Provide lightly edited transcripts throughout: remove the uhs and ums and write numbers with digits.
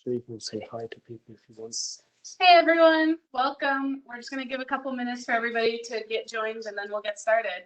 So you can say hi to people if you want. Hey everyone, welcome. We're just going to give a couple minutes for everybody to get joined and then we'll get started.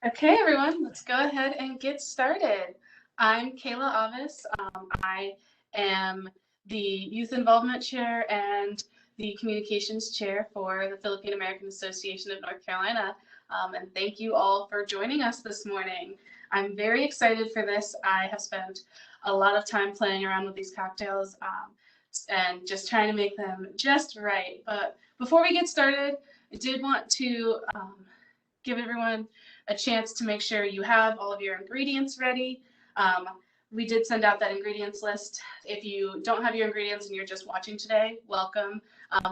Okay everyone, let's go ahead and get started. I'm Kayla Aves. I am the Youth Involvement Chair and the Communications Chair for the Filipino American Association of North Carolina. And thank you all for joining us this morning. I'm very excited for this. I have spent a lot of time playing around with these cocktails and just trying to make them just right. But before we get started, I did want to give everyone a chance to make sure you have all of your ingredients ready. We did send out that ingredients list. If you don't have your ingredients and you're just watching today, welcome.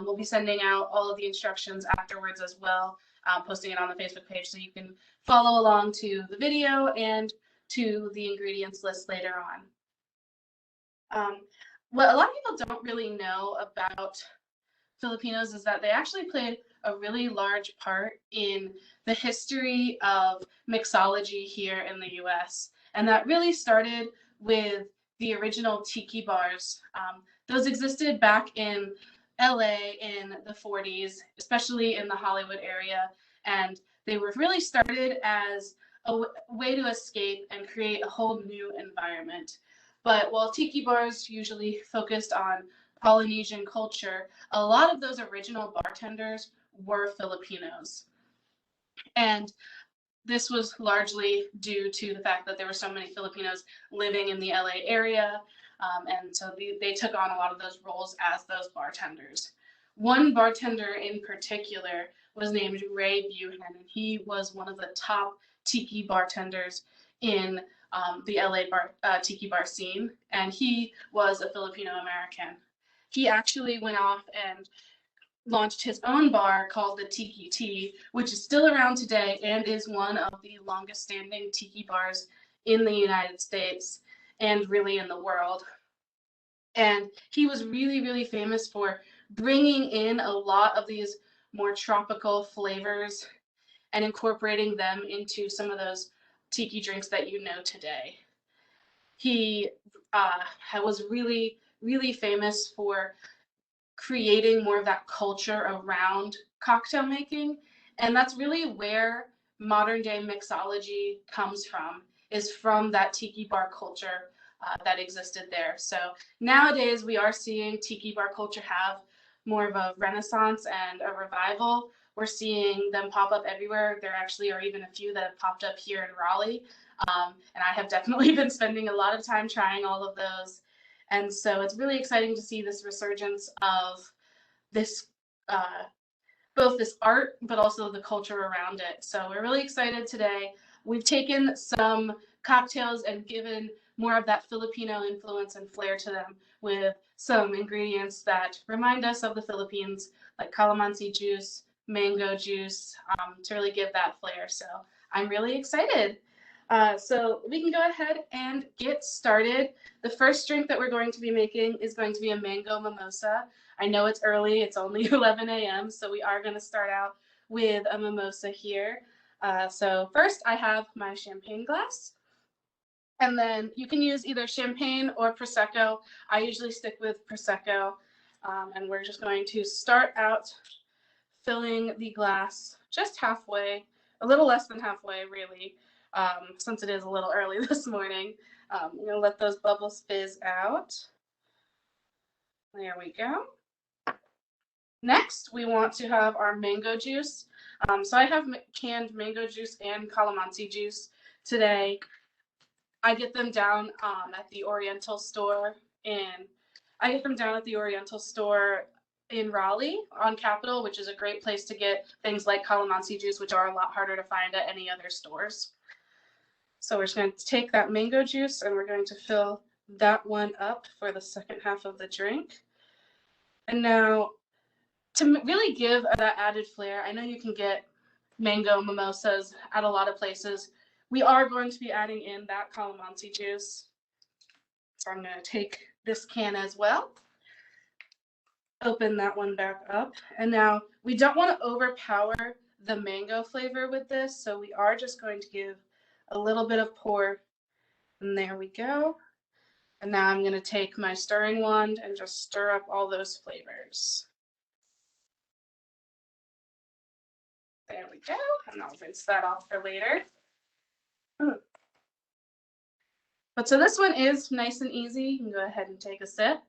We'll be sending out all of the instructions afterwards as well, posting it on the Facebook page so you can follow along to the video and to the ingredients list later on. What a lot of people don't really know about Filipinos is that they actually played a really large part in the history of mixology here in the US. And that really started with the original tiki bars. Those existed back in LA in the 40s, especially in the Hollywood area. And they were really started as a way to escape and create a whole new environment. But while tiki bars usually focused on Polynesian culture, a lot of those original bartenders were Filipinos. And this was largely due to the fact that there were so many Filipinos living in the LA area. And so they took on a lot of those roles as those bartenders. One bartender in particular was named Ray Buchanan, and he was one of the top tiki bartenders in the LA tiki bar scene, and he was a Filipino American. He actually went off and launched his own bar called the Tiki Tea, which is still around today and is one of the longest standing tiki bars in the United States and really in the world. And he was really, really famous for bringing in a lot of these more tropical flavors and incorporating them into some of those tiki drinks that you know today. He was really, really famous for creating more of that culture around cocktail making. And that's really where modern day mixology comes from, is from that tiki bar culture that existed there. So nowadays we are seeing tiki bar culture have more of a renaissance and a revival. We're seeing them pop up everywhere. There actually are even a few that have popped up here in Raleigh. And I have definitely been spending a lot of time trying all of those. And so it's really exciting to see this resurgence of this, both this art, but also the culture around it. So we're really excited today. We've taken some cocktails and given more of that Filipino influence and flair to them with some ingredients that remind us of the Philippines, like calamansi juice, mango juice, to really give that flair. So I'm really excited. So we can go ahead and get started. The first drink that we're going to be making is going to be a mango mimosa. I know it's early, it's only 11 a.m., so we are going to start out with a mimosa here. So first I have my champagne glass. And then you can use either champagne or Prosecco. I usually stick with Prosecco. And we're just going to start out filling the glass just halfway, a little less than halfway, really, since it is a little early this morning. I'm going to let those bubbles fizz out. There we go. Next, we want to have our mango juice. So I have canned mango juice and calamansi juice today. I get them down at the Oriental store in Raleigh on Capitol, which is a great place to get things like calamansi juice, which are a lot harder to find at any other stores. So we're just going to take that mango juice and we're going to fill that one up for the second half of the drink. And now, to really give that added flair, I know you can get mango mimosas at a lot of places. We are going to be adding in that calamansi juice. So I'm going to take this can as well, open that one back up. And now we don't want to overpower the mango flavor with this, so we are just going to give a little bit of pour. And there we go. And now I'm going to take my stirring wand and just stir up all those flavors. There we go. And I'll rinse that off for later. But so this one is nice and easy. You can go ahead and take a sip.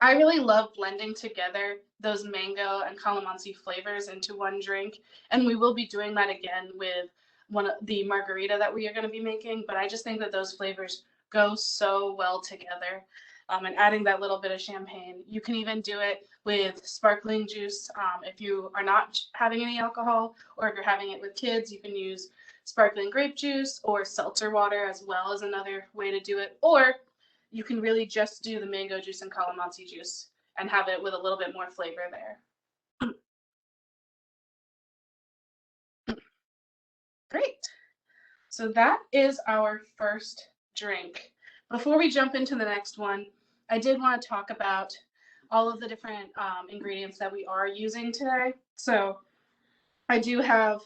I really love blending together those mango and calamansi flavors into one drink. And we will be doing that again with one of the margarita that we are going to be making. But I just think that those flavors go so well together. And adding that little bit of champagne. You can even do it with sparkling juice. If you are not having any alcohol, or if you're having it with kids, you can use sparkling grape juice or seltzer water as well as another way to do it. Or you can really just do the mango juice and calamansi juice and have it with a little bit more flavor there. Great. So that is our first drink. Before we jump into the next one, I did want to talk about all of the different ingredients that we are using today. So I do have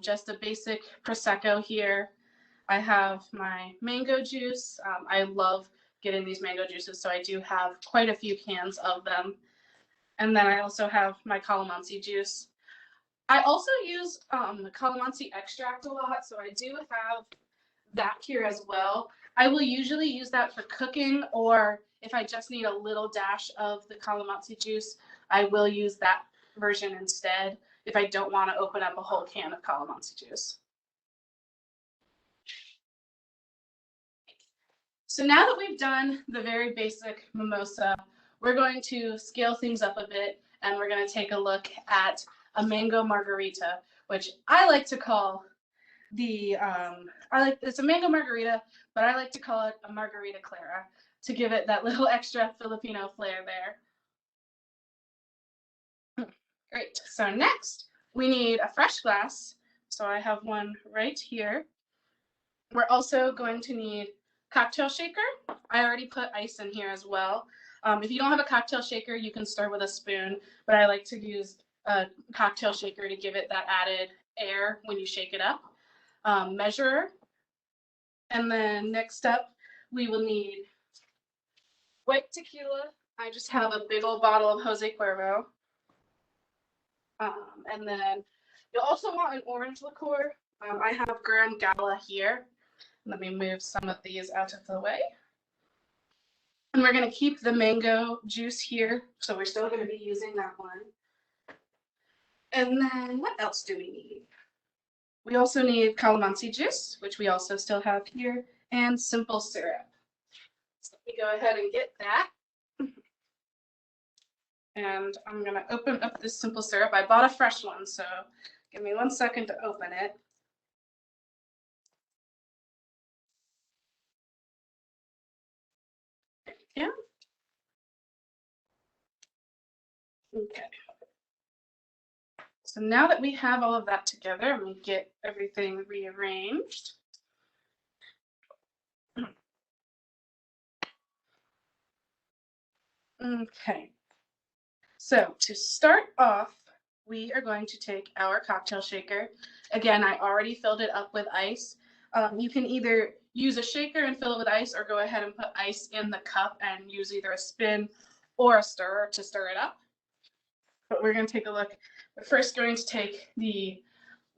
just a basic Prosecco here. I have my mango juice. I love getting these mango juices, so I do have quite a few cans of them. And then I also have my calamansi juice. I also use the calamansi extract a lot, so I do have that here as well. I will usually use that for cooking, or if I just need a little dash of the calamansi juice, I will use that version instead if I don't want to open up a whole can of calamansi juice. So now that we've done the very basic mimosa, we're going to scale things up a bit, and we're going to take a look at a mango margarita, which I like to call it's a mango margarita, but I like to call it a margarita clara to give it that little extra Filipino flair there. Great. So next, we need a fresh glass. So I have one right here. We're also going to need cocktail shaker. I already put ice in here as well. If you don't have a cocktail shaker, you can stir with a spoon, but I like to use a cocktail shaker to give it that added air when you shake it up. Measurer. And then next up, we will need white tequila. I just have a big old bottle of Jose Cuervo. And then you'll also want an orange liqueur. I have Grand Gala here. Let me move some of these out of the way. And we're going to keep the mango juice here, so we're still going to be using that one. And then what else do we need? We also need calamansi juice, which we also still have here. and simple syrup. So let me go ahead and get that. And I'm going to open up this simple syrup. I bought a fresh one, so give me 1 second to open it. Yeah. Okay. So now that we have all of that together, I'm going to get everything rearranged. Okay. So to start off, we are going to take our cocktail shaker. Again, I already filled it up with ice. You can either use a shaker and fill it with ice, or go ahead and put ice in the cup and use either a spin or a stirrer to stir it up. But we're going to take a look. We're first going to take the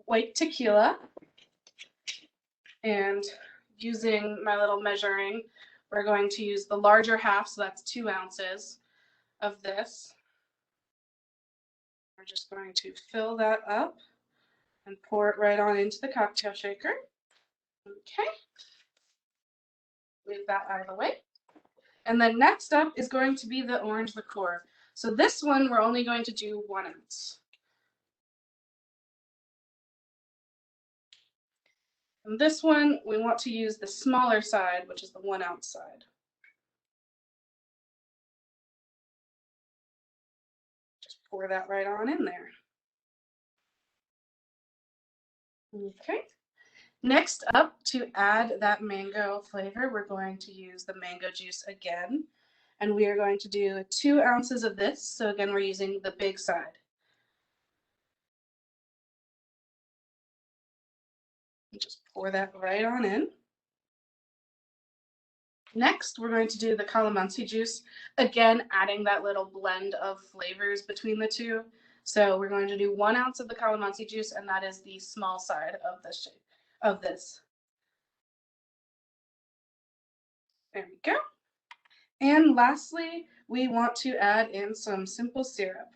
white tequila, and using my little measuring, we're going to use the larger half, so that's 2 ounces of this. We're just going to fill that up and pour it right on into the cocktail shaker. Okay. Leave that out of the way. And then next up is going to be the orange liqueur. So this one, we're only going to do 1 ounce. And this one, we want to use the smaller side, which is the 1 ounce side. Just pour that right on in there. Okay. Next up, to add that mango flavor, we're going to use the mango juice again. And we are going to do 2 ounces of this. So again, we're using the big side. And just pour that right on in. Next, we're going to do the Calamansi juice. Again, adding that little blend of flavors between the two. So we're going to do 1 ounce of the Calamansi juice, and that is the small side of the shape of this. There we go. And lastly, we want to add in some simple syrup.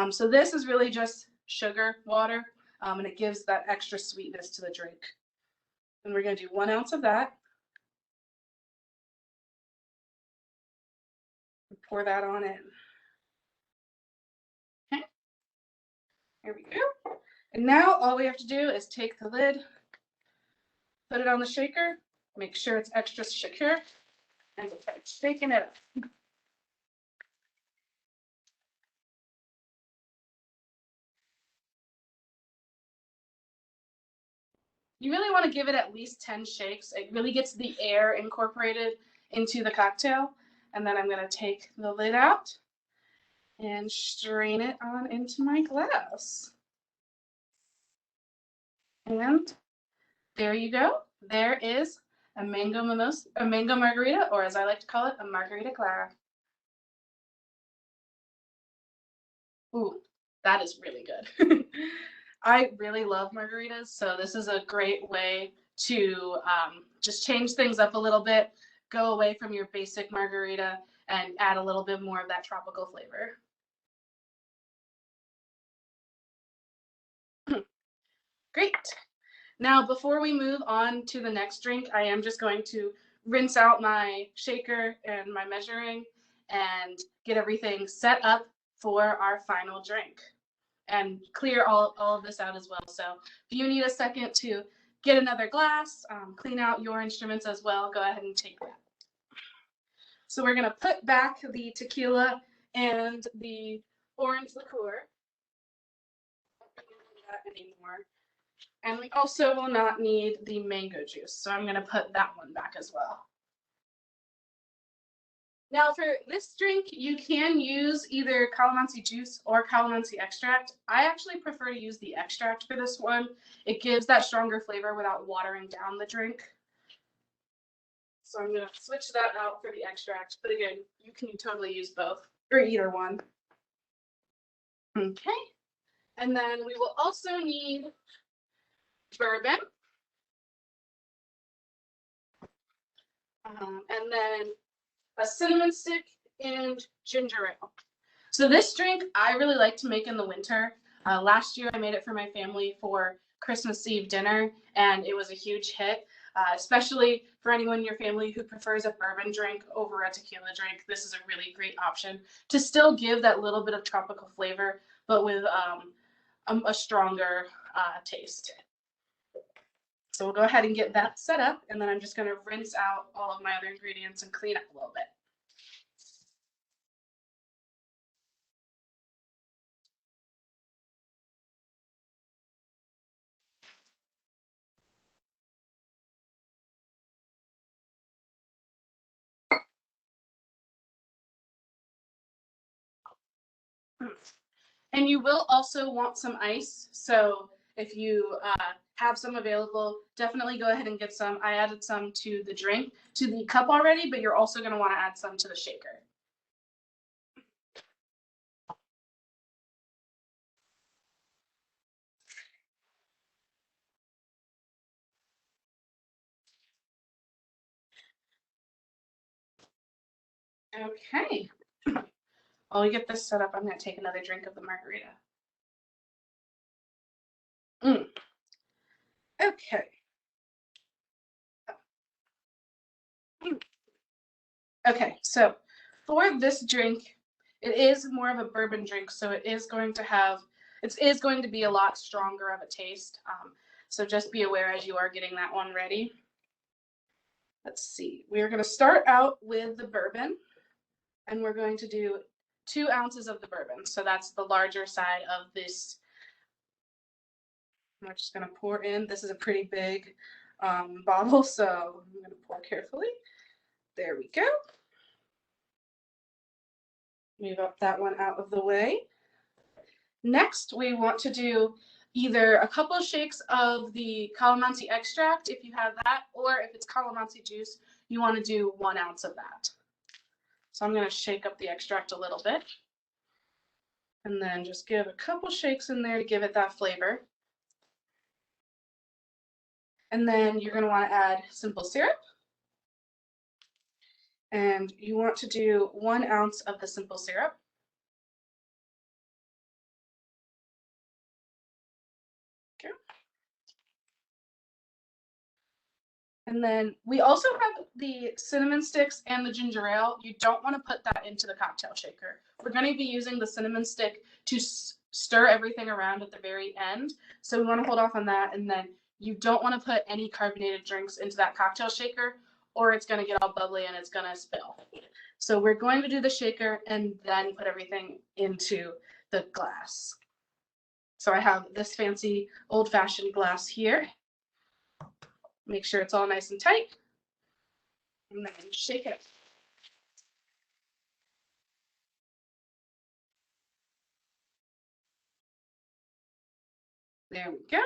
So this is really just sugar water, and it gives that extra sweetness to the drink. And we're going to do 1 ounce of that. And pour that on in. Okay. There we go. And now all we have to do is take the lid, put it on the shaker, make sure it's extra secure, and we'll start shaking it up. You really want to give it at least 10 shakes. It really gets the air incorporated into the cocktail. And then I'm going to take the lid out and strain it on into my glass. And there you go. There is a mango mimosa, a mango margarita, or as I like to call it, a margarita clara. Ooh, that is really good. I really love margaritas, so this is a great way to just change things up a little bit, go away from your basic margarita, and add a little bit more of that tropical flavor. Great. Now, before we move on to the next drink, I am just going to rinse out my shaker and my measuring and get everything set up for our final drink and clear all of this out as well. So if you need a second to get another glass, clean out your instruments as well, go ahead and take that. So we're going to put back the tequila and the orange liqueur. Don't need that anymore. And we also will not need the mango juice, so I'm going to put that one back as well. Now for this drink, you can use either calamansi juice or calamansi extract. I actually prefer to use the extract for this one. It gives that stronger flavor without watering down the drink. So I'm going to switch that out for the extract. But again, you can totally use both or either one. Okay. And then we will also need bourbon. And then a cinnamon stick and ginger ale. So this drink I really like to make in the winter. Last year I made it for my family for Christmas Eve dinner, and it was a huge hit. especially for anyone in your family who prefers a bourbon drink over a tequila drink. This is a really great option to still give that little bit of tropical flavor, but with a stronger taste. So we'll go ahead and get that set up, and then I'm just going to rinse out all of my other ingredients and clean up a little bit. And you will also want some ice. So if you have some available, definitely go ahead and get some. I added some to the drink, to the cup already, but you're also going to want to add some to the shaker. Okay. While we get this set up, I'm going to take another drink of the margarita. Okay. Okay, so for this drink, it is more of a bourbon drink, so it is going to be a lot stronger of a taste. So just be aware as you are getting that one ready. Let's see. We are going to start out with the bourbon, and we're going to do 2 ounces of the bourbon. So that's the larger side of this. I'm just going to pour in. This is a pretty big bottle, so I'm going to pour carefully. There we go. Move up that one out of the way. Next, we want to do either a couple of shakes of the calamansi extract, if you have that, or if it's calamansi juice, you want to do 1 ounce of that. So I'm going to shake up the extract a little bit, and then just give a couple shakes in there to give it that flavor. And then you're going to want to add simple syrup. And you want to do 1 ounce of the simple syrup. Okay. And then we also have the cinnamon sticks and the ginger ale. You don't want to put that into the cocktail shaker. We're going to be using the cinnamon stick to stir everything around at the very end. So we want to hold off on that. And then you don't want to put any carbonated drinks into that cocktail shaker, or it's going to get all bubbly and it's going to spill. So we're going to do the shaker and then put everything into the glass. So I have this fancy old-fashioned glass here. Make sure it's all nice and tight, and then shake it. There we go.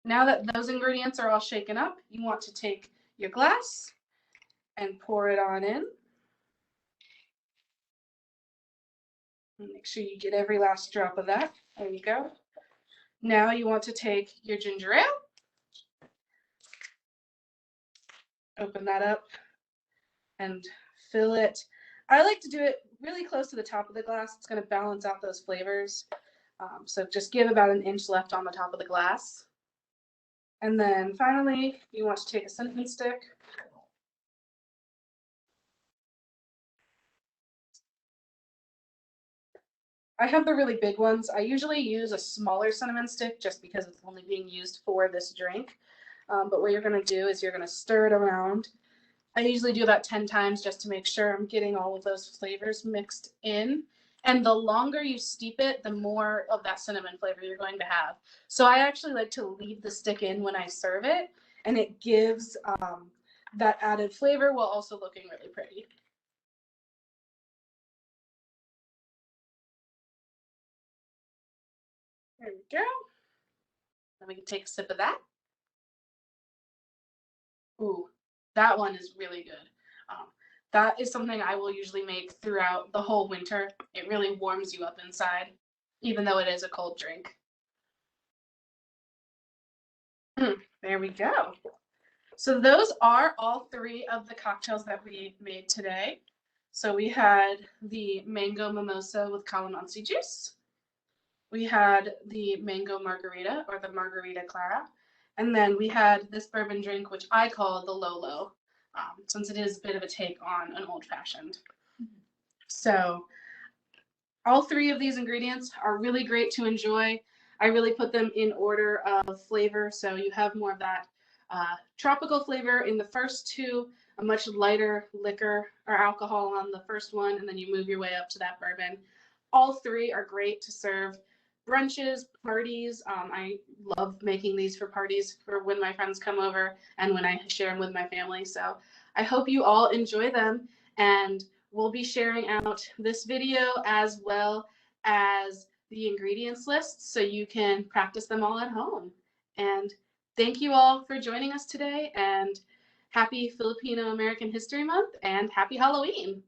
Now that those ingredients are all shaken up, you want to take your glass and pour it on in. And make sure you get every last drop of that. There you go. Now you want to take your ginger ale, open that up, and fill it. I like to do it really close to the top of the glass. It's going to balance out those flavors. So just give about 1 inch left on the top of the glass. And then finally, you want to take a cinnamon stick. I have the really big ones. I usually use a smaller cinnamon stick just because it's only being used for this drink. But what you're going to do is you're going to stir it around. I usually do about 10 times just to make sure I'm getting all of those flavors mixed in. And the longer you steep it, the more of that cinnamon flavor you're going to have. So I actually like to leave the stick in when I serve it, and it gives that added flavor while also looking really pretty. There we go. Then we can take a sip of that. Ooh, that one is really good. That is something I will usually make throughout the whole winter. It really warms you up inside, even though it is a cold drink. There we go. So those are all 3 of the cocktails that we made today. So we had the mango mimosa with calamansi juice. We had the mango margarita, or the margarita clara, And then we had this bourbon drink, which I call the Lolo, since it is a bit of a take on an old fashioned. So all three of these ingredients are really great to enjoy. I really put them in order of flavor, so you have more of that tropical flavor in the first two, a much lighter liquor or alcohol on the first one, and then you move your way up to that bourbon. All three are great to serve brunches, parties. I love making these for parties for when my friends come over and when I share them with my family. So I hope you all enjoy them, and we'll be sharing out this video as well as the ingredients list so you can practice them all at home. And thank you all for joining us today, and happy Filipino American History Month and happy Halloween.